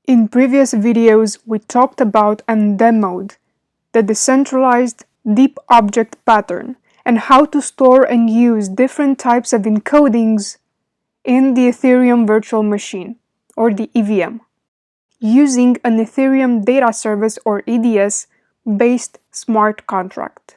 In previous videos, we talked about and demoed the decentralized deep object pattern and how to store and use different types of encodings in the Ethereum virtual machine, or the EVM, using an Ethereum Data Service or EDS based smart contract.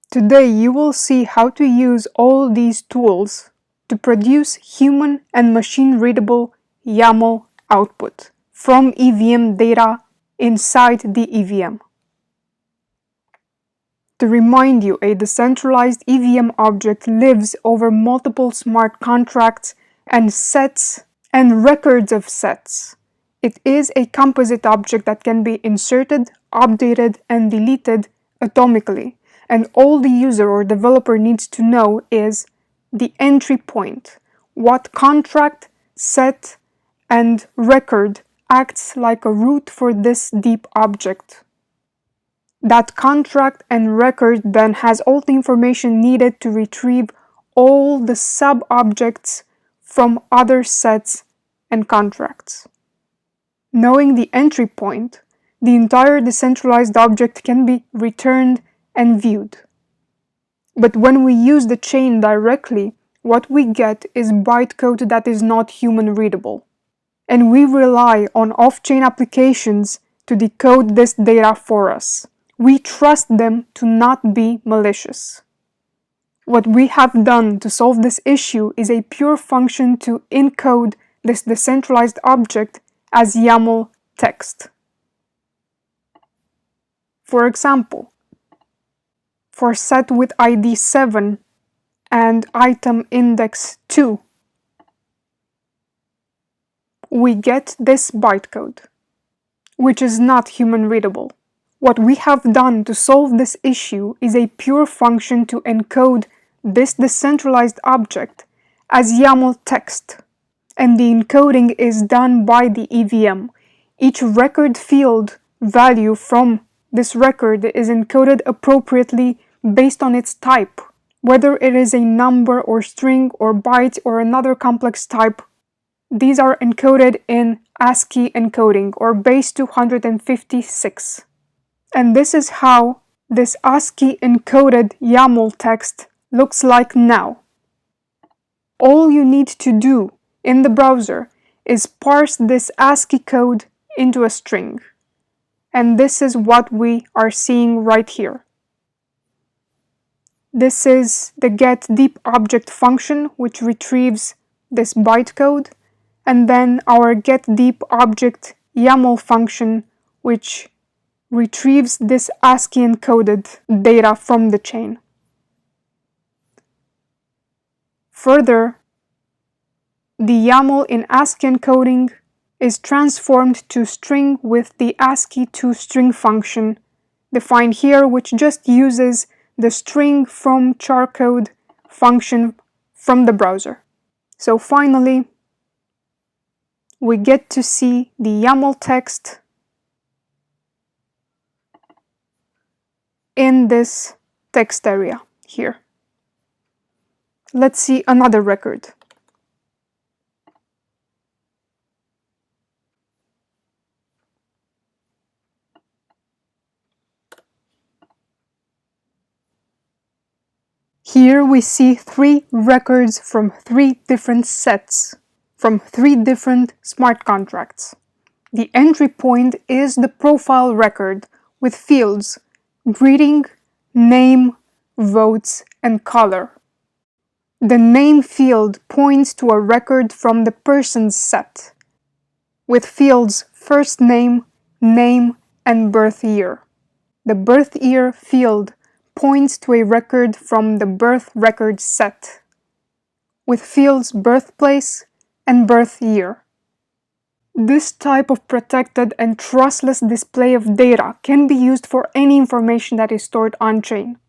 Today you will see how to use all these tools to produce human and machine-readable YAML output from EVM data inside the EVM. To remind you, a decentralized EVM object lives over multiple smart contracts and sets and records of sets. It is a composite object that can be inserted, updated, and deleted atomically, and all the user or developer needs to know is the entry point, what contract, set, and record acts like a root for this deep object. That contract and record then has all the information needed to retrieve all the sub-objects from other sets and contracts. Knowing the entry point, the entire decentralized object can be returned and viewed. But when we use the chain directly, what we get is bytecode that is not human readable. And we rely on off-chain applications to decode this data for us. We trust them to not be malicious. What we have done to solve this issue is a pure function to encode this decentralized object as YAML text. For example, for set with ID 7 and item index 2, we get this bytecode, which is not human readable. What we have done to solve this issue is a pure function to encode this decentralized object as YAML text, and the encoding is done by the EVM. Each record field value from this record is encoded appropriately based on its type, whether it is a number or string or byte or another complex type. These are encoded in ASCII encoding or base 256. And this is how this ASCII encoded YAML text looks like now. All you need to do in the browser is parse this ASCII code into a string. And this is what we are seeing right here. This is the getDeepObject function, which retrieves this bytecode, and then our getDeepObject YAML function, which retrieves this ASCII encoded data from the chain. Further, the YAML in ASCII encoding is transformed to string with the ASCII toString function defined here, which just uses the string from charcode function from the browser. So finally, we get to see the YAML text in this text area here. Let's see another record. Here we see 3 records from 3 different sets, from 3 different smart contracts. The entry point is the profile record with fields greeting, name, votes, and color. The name field points to a record from the person's set, with fields first name, and birth year. The birth year field points to a record from the birth record set, with fields birthplace and birth year. This type of protected and trustless display of data can be used for any information that is stored on-chain.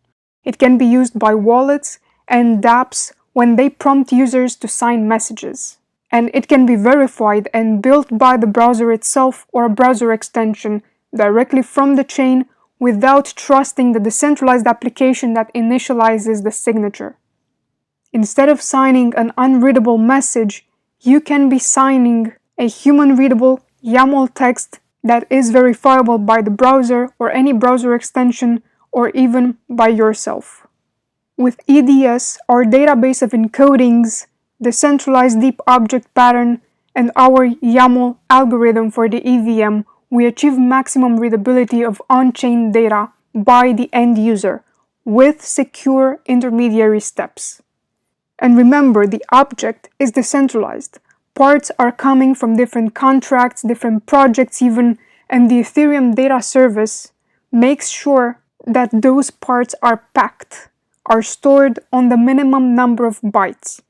It can be used by wallets and dApps when they prompt users to sign messages. And it can be verified and built by the browser itself or a browser extension directly from the chain without trusting the decentralized application that initializes the signature. Instead of signing an unreadable message, you can be signing a human-readable YAML text that is verifiable by the browser or any browser extension or even by yourself. With EDS, our database of encodings, the centralized deep object pattern, and our YAML algorithm for the EVM, we achieve maximum readability of on-chain data by the end user with secure intermediary steps. And remember, the object is decentralized. Parts are coming from different contracts, different projects even, and the Ethereum Data Service makes sure that those parts are packed, are stored on the minimum number of bytes.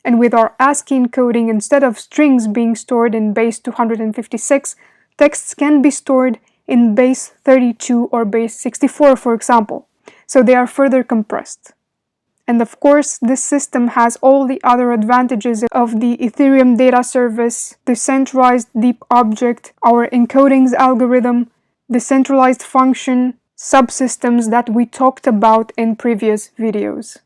And with our ASCII encoding, instead of strings being stored in base 256, texts can be stored in base 32 or base 64, for example, so they are further compressed. And of course, this system has all the other advantages of the Ethereum Data Service, the centralized deep object, our encodings algorithm, the centralized function, subsystems that we talked about in previous videos.